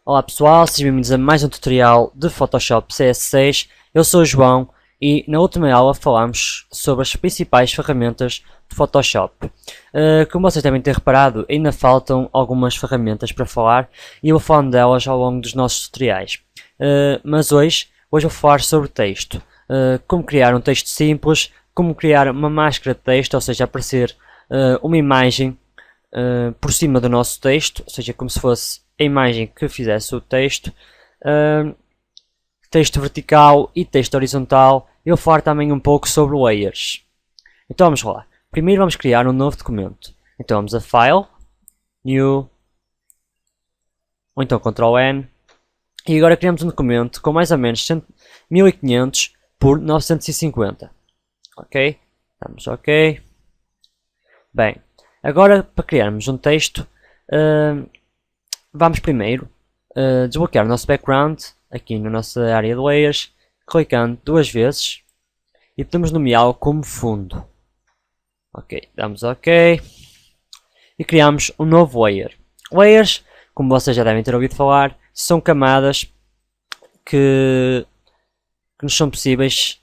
Olá pessoal, sejam bem-vindos a mais um tutorial de Photoshop CS6. Eu sou o João e na última aula falámos sobre as principais ferramentas de Photoshop. Como vocês devem ter reparado, ainda faltam algumas ferramentas para falar e eu vou falando delas ao longo dos nossos tutoriais. Mas hoje vou falar sobre texto. Como criar um texto simples, como criar uma máscara de texto, ou seja, aparecer uma imagem por cima do nosso texto, ou seja, como se fosse a imagem que fizesse o texto, texto vertical e texto horizontal. Eu vou falar também um pouco sobre layers. Então vamos lá. Primeiro vamos criar um novo documento. Então vamos a File, New, ou então Ctrl N, e agora criamos um documento com mais ou menos 1500 por 950. Ok? Damos OK. Bem, agora para criarmos um texto, vamos primeiro desbloquear o nosso background aqui na nossa área de layers, clicando duas vezes e podemos nomeá-lo como fundo. Ok, damos OK e criamos um novo layer. Layers, como vocês já devem ter ouvido falar, são camadas que nos são possíveis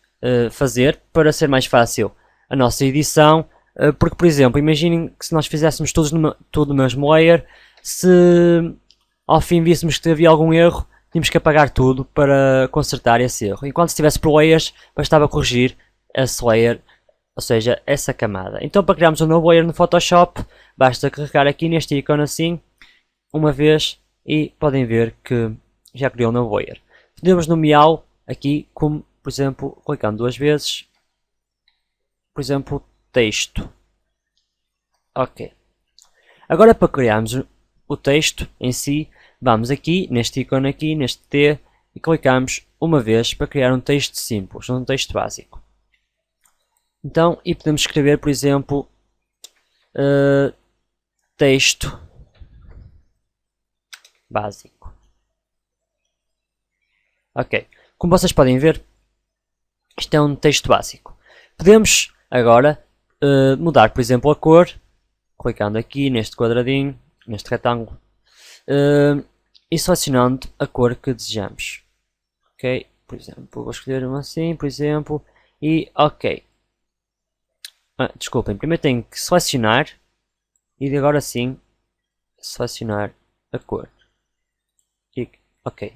fazer para ser mais fácil a nossa edição. Porque, por exemplo, imaginem que se nós fizéssemos tudo no mesmo layer, se ao fim víssemos que havia algum erro, tínhamos que apagar tudo para consertar esse erro. Enquanto se estivesse por layers, bastava corrigir esse layer, ou seja, essa camada. Então, para criarmos um novo layer no Photoshop, basta carregar aqui neste ícone assim, uma vez, e podem ver que já criou um novo layer. Podemos nomeá-lo aqui como, por exemplo, clicando duas vezes, por exemplo, texto. Ok. Agora para criarmos o texto em si, vamos aqui, neste ícone aqui, neste T, e clicamos uma vez para criar um texto simples, um texto básico. Então, e podemos escrever, por exemplo, texto básico. Ok. Como vocês podem ver, isto é um texto básico. Podemos agora mudar, por exemplo, a cor, clicando aqui neste quadradinho, neste retângulo, e selecionando a cor que desejamos. Ok, por exemplo, vou escolher uma assim, por exemplo, e ok. Desculpem, primeiro tenho que selecionar e agora sim selecionar a cor. E, ok.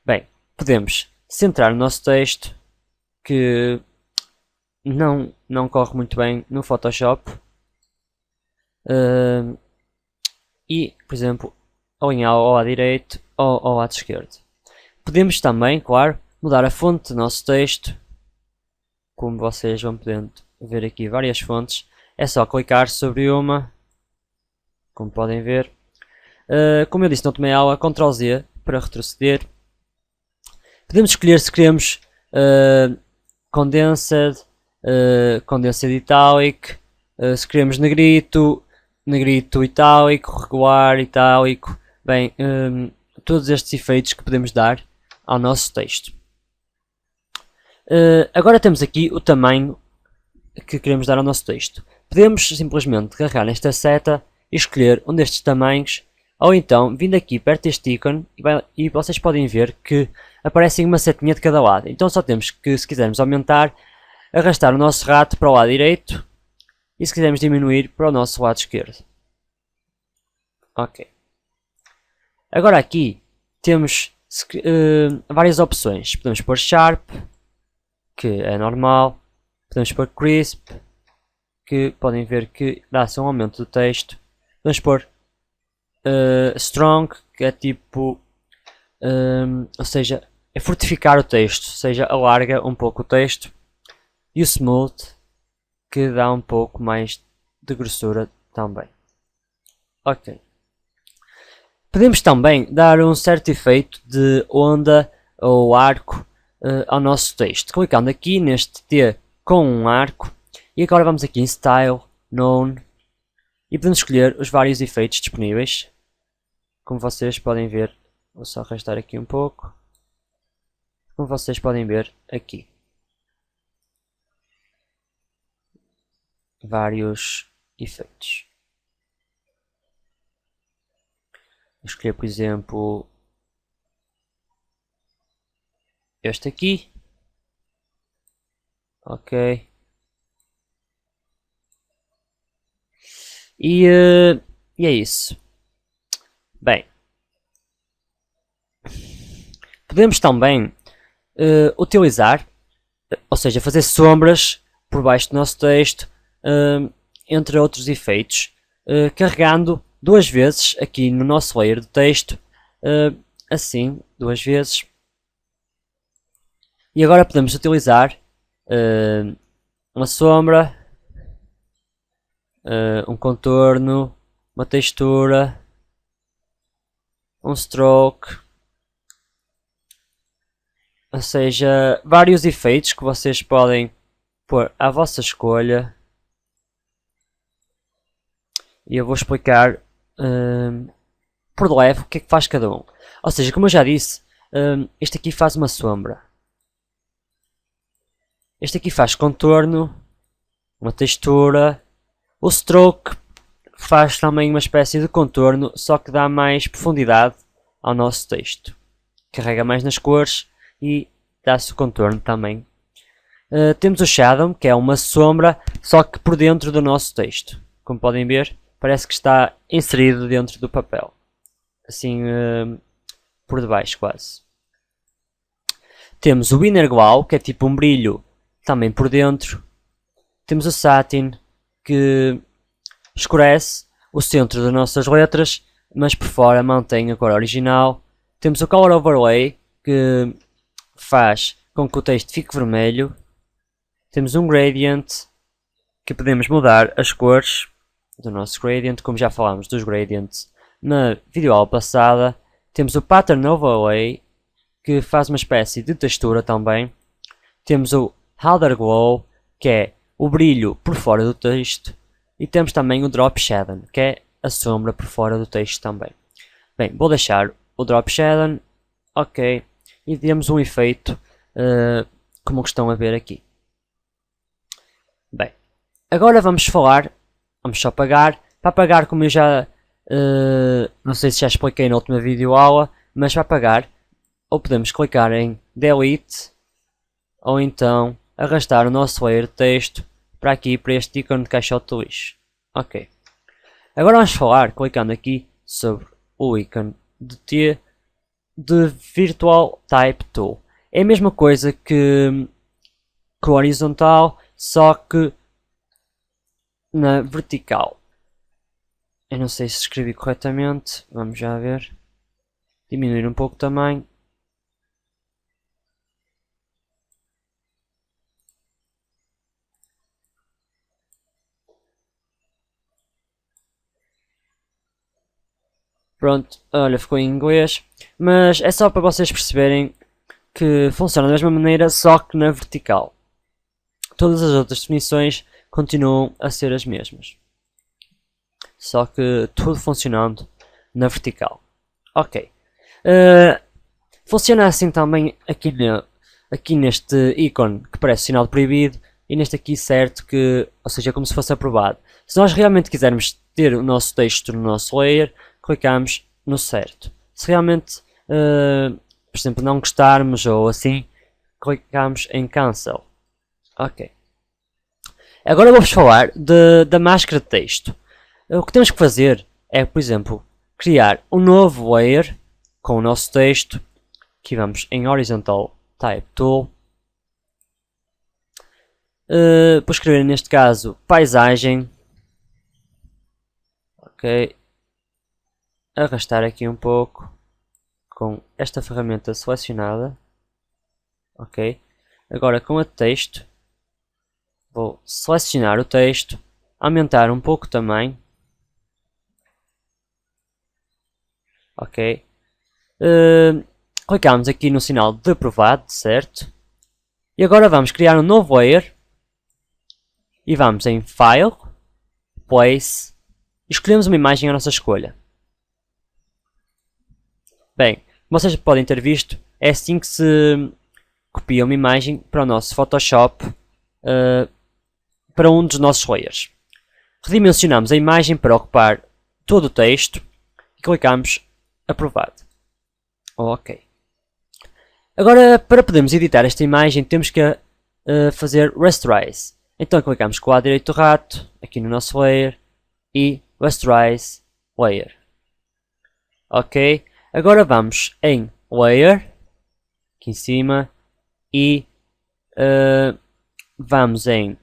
Bem, podemos centrar o nosso texto, que não corre muito bem no Photoshop, e, por exemplo, alinhá-lo ao lado direito ou ao lado esquerdo. Podemos também, claro, mudar a fonte do nosso texto, como vocês vão podendo ver aqui várias fontes. É só clicar sobre uma, como podem ver. Como eu disse na última aula, Ctrl Z para retroceder. Podemos escolher se queremos Condensed, Condensed Italic, se queremos negrito, negrito itálico, regular, itálico. Bem, todos estes efeitos que podemos dar ao nosso texto. Agora temos aqui o tamanho que queremos dar ao nosso texto. Podemos simplesmente carregar nesta seta e escolher um destes tamanhos, ou então vindo aqui perto deste ícone e vocês podem ver que aparece uma setinha de cada lado. Então só temos que, se quisermos aumentar, arrastar o nosso rato para o lado direito e se quisermos diminuir para o nosso lado esquerdo. Ok. Agora aqui temos várias opções. Podemos pôr Sharp, que é normal. Podemos pôr Crisp, que podem ver que dá-se um aumento do texto. Podemos pôr Strong, que é tipo, ou seja, é fortificar o texto, ou seja, alarga um pouco o texto. E o Smooth, que dá um pouco mais de grossura também. Ok. Podemos também dar um certo efeito de onda ou arco ao nosso texto. Clicando aqui neste T com um arco. E agora vamos aqui em Style, None. E podemos escolher os vários efeitos disponíveis. Como vocês podem ver, vou só arrastar aqui um pouco. Como vocês podem ver aqui. Vários efeitos. Vou escolher, por exemplo, este aqui. Ok. E é isso. Bem, podemos também utilizar, ou seja, fazer sombras por baixo do nosso texto, entre outros efeitos, carregando duas vezes aqui no nosso layer de texto, assim, duas vezes. E agora podemos utilizar uma sombra, um contorno, uma textura, um stroke, ou seja, vários efeitos que vocês podem pôr à vossa escolha. E eu vou explicar por leve o que é que faz cada um. Ou seja, como eu já disse, este aqui faz uma sombra. Este aqui faz contorno, uma textura. O stroke faz também uma espécie de contorno, só que dá mais profundidade ao nosso texto. Carrega mais nas cores e dá-se o contorno também. Temos o shadow, que é uma sombra, só que por dentro do nosso texto. Como podem ver, parece que está inserido dentro do papel. Assim, por debaixo quase. Temos o inner glow, que é tipo um brilho também por dentro. Temos o satin, que escurece o centro das nossas letras, mas por fora mantém a cor original. Temos o color overlay, que faz com que o texto fique vermelho. Temos um gradient, que podemos mudar as cores do nosso gradient, como já falámos dos gradients na videoaula passada. Temos o pattern overlay, que faz uma espécie de textura também. Temos o outer glow, que é o brilho por fora do texto. E temos também o drop shadow, que é a sombra por fora do texto também. Bem, vou deixar o drop shadow, ok, e temos um efeito como estão a ver aqui. Bem, agora vamos só apagar. Para apagar, como eu já não sei se já expliquei na última videoaula, mas para apagar, ou podemos clicar em delete, ou então arrastar o nosso layer de texto para aqui, para este ícone de caixote de lixo. Ok. Agora vamos falar, clicando aqui, sobre o ícone de Virtual Type Tool. É a mesma coisa que o horizontal, só que na vertical. Eu não sei se escrevi corretamente, vamos já ver. Diminuir um pouco o tamanho. Pronto, olha, ficou em inglês, mas é só para vocês perceberem que funciona da mesma maneira, só que na vertical. Todas as outras definições continuam a ser as mesmas, só que tudo funcionando na vertical. Ok. Funciona assim também aqui neste ícone que parece sinal de proibido e neste aqui certo, que, ou seja, como se fosse aprovado. Se nós realmente quisermos ter o nosso texto no nosso layer, clicamos no certo. Se realmente, por exemplo, não gostarmos ou assim, clicamos em cancel. Ok. Agora vou-vos falar da máscara de texto. O que temos que fazer é, por exemplo, criar um novo layer com o nosso texto. Aqui vamos em Horizontal Type Tool. Vou escrever neste caso paisagem. Ok. Arrastar aqui um pouco com esta ferramenta selecionada. Ok. Agora com a texto, vou selecionar o texto, aumentar um pouco o tamanho. Ok. Clicamos aqui no sinal de aprovado, certo? E agora vamos criar um novo layer. E vamos em File, Place, e escolhemos uma imagem à nossa escolha. Bem, como vocês podem ter visto, é assim que se copia uma imagem para o nosso Photoshop, para um dos nossos layers. Redimensionamos a imagem para ocupar todo o texto e clicamos aprovado. Ok. Agora, para podermos editar esta imagem, temos que fazer Rasterize. Então clicamos com o lado direito do rato, aqui no nosso layer, e Rasterize Layer. Ok? Agora vamos em Layer, aqui em cima, e vamos em,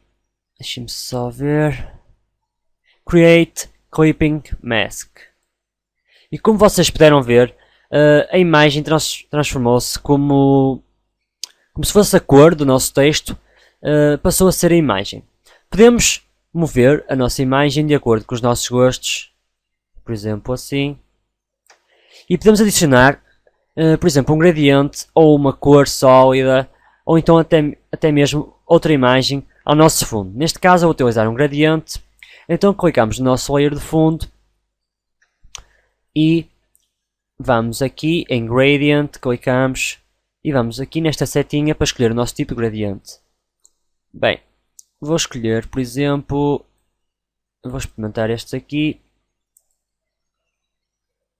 deixem-me só ver, Create Clipping Mask. E como vocês puderam ver, a imagem transformou-se como se fosse a cor do nosso texto, passou a ser a imagem. Podemos mover a nossa imagem de acordo com os nossos gostos, por exemplo assim, e podemos adicionar, por exemplo, um gradiente ou uma cor sólida, ou então até mesmo outra imagem ao nosso fundo. Neste caso eu vou utilizar um gradiente, então clicamos no nosso layer de fundo e vamos aqui em Gradient, clicamos e vamos aqui nesta setinha para escolher o nosso tipo de gradiente. Bem, vou escolher, por exemplo, vou experimentar estes aqui.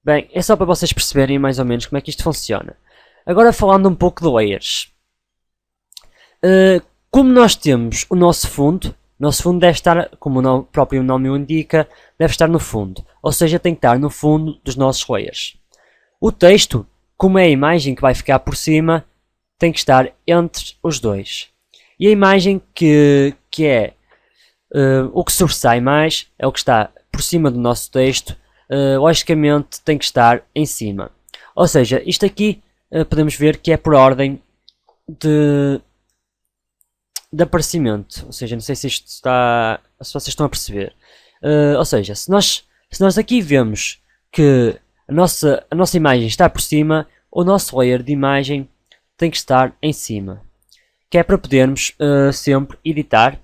Bem, é só para vocês perceberem mais ou menos como é que isto funciona. Agora falando um pouco de layers. Como nós temos o nosso fundo deve estar, como o próprio nome o indica, deve estar no fundo. Ou seja, tem que estar no fundo dos nossos layers. O texto, como é a imagem que vai ficar por cima, tem que estar entre os dois. E a imagem que é o que sobressai mais, é o que está por cima do nosso texto, logicamente tem que estar em cima. Ou seja, isto aqui podemos ver que é por ordem de aparecimento. Ou seja, não sei se isto está, se vocês estão a perceber. Ou seja, se nós aqui vemos que a nossa imagem está por cima, o nosso layer de imagem tem que estar em cima. Que é para podermos sempre editar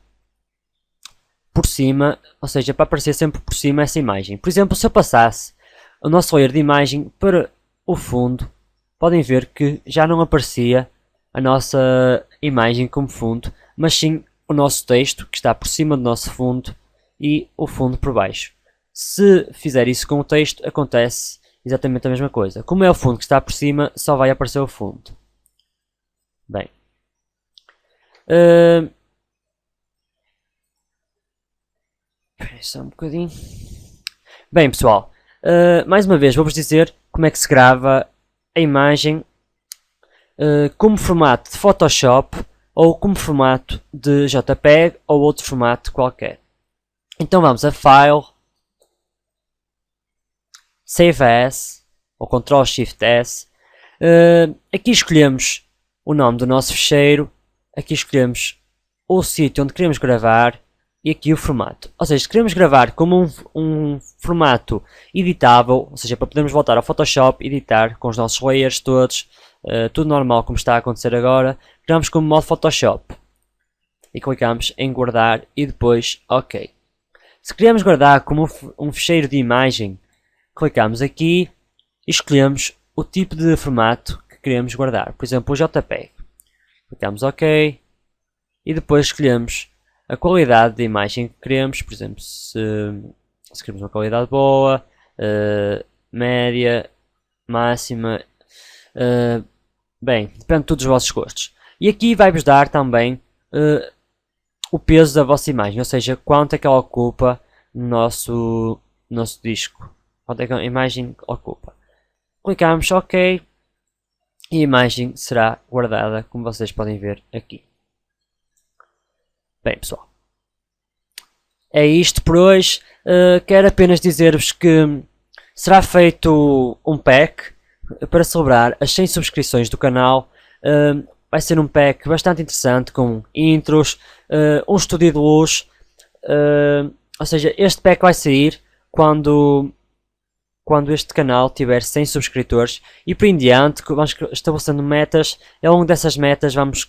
por cima, ou seja, para aparecer sempre por cima essa imagem. Por exemplo, se eu passasse o nosso layer de imagem para o fundo, podem ver que já não aparecia a nossa imagem como fundo, mas sim o nosso texto que está por cima do nosso fundo e o fundo por baixo. Se fizer isso com o texto, acontece exatamente a mesma coisa. Como é o fundo que está por cima, só vai aparecer o fundo. Bem. Espera só um bocadinho. Bem, pessoal. Mais uma vez, vou-vos dizer como é que se grava a imagem como formato de Photoshop ou como formato de JPEG ou outro formato qualquer. Então vamos a File, Save As, ou Ctrl Shift S. Aqui escolhemos o nome do nosso ficheiro, aqui escolhemos o sítio onde queremos gravar e aqui o formato. Ou seja, se queremos gravar como um formato editável, ou seja, para podermos voltar ao Photoshop, editar com os nossos layers todos, tudo normal como está a acontecer agora, criamos como modo Photoshop e clicamos em guardar e depois OK. Se queremos guardar como um ficheiro de imagem, clicamos aqui e escolhemos o tipo de formato que queremos guardar, por exemplo o JPEG. Clicamos OK e depois escolhemos a qualidade de imagem que queremos, por exemplo, se queremos uma qualidade boa, média, máxima, bem, depende de todos os vossos gostos. E aqui vai-vos dar também o peso da vossa imagem, ou seja, quanto é que ela ocupa no nosso disco, quanto é que a imagem ocupa. Clicamos OK e a imagem será guardada, como vocês podem ver aqui. Bem, pessoal, é isto por hoje. Quero apenas dizer-vos que será feito um pack para celebrar as 100 subscrições do canal. Vai ser um pack bastante interessante com intros, um estúdio de luz. Ou seja, este pack vai sair quando este canal tiver 100 subscritores e por em diante vamos estabelecendo metas e ao longo dessas metas vamos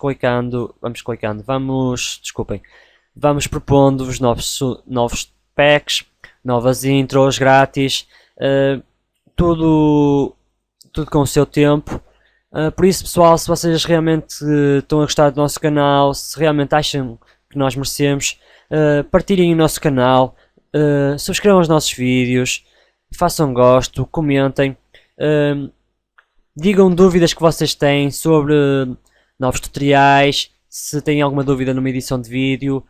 propondo-vos novos packs, novas intros grátis, tudo com o seu tempo. Por isso, pessoal, se vocês realmente estão a gostar do nosso canal, se realmente acham que nós merecemos, partilhem o nosso canal, subscrevam os nossos vídeos, façam gosto, comentem, Digam dúvidas que vocês têm sobre novos tutoriais, se têm alguma dúvida numa edição de vídeo,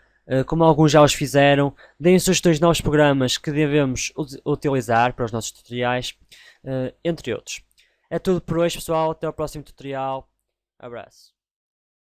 como alguns já os fizeram. Deem sugestões de novos programas que devemos utilizar para os nossos tutoriais, entre outros. É tudo por hoje, pessoal. Até ao próximo tutorial. Abraço.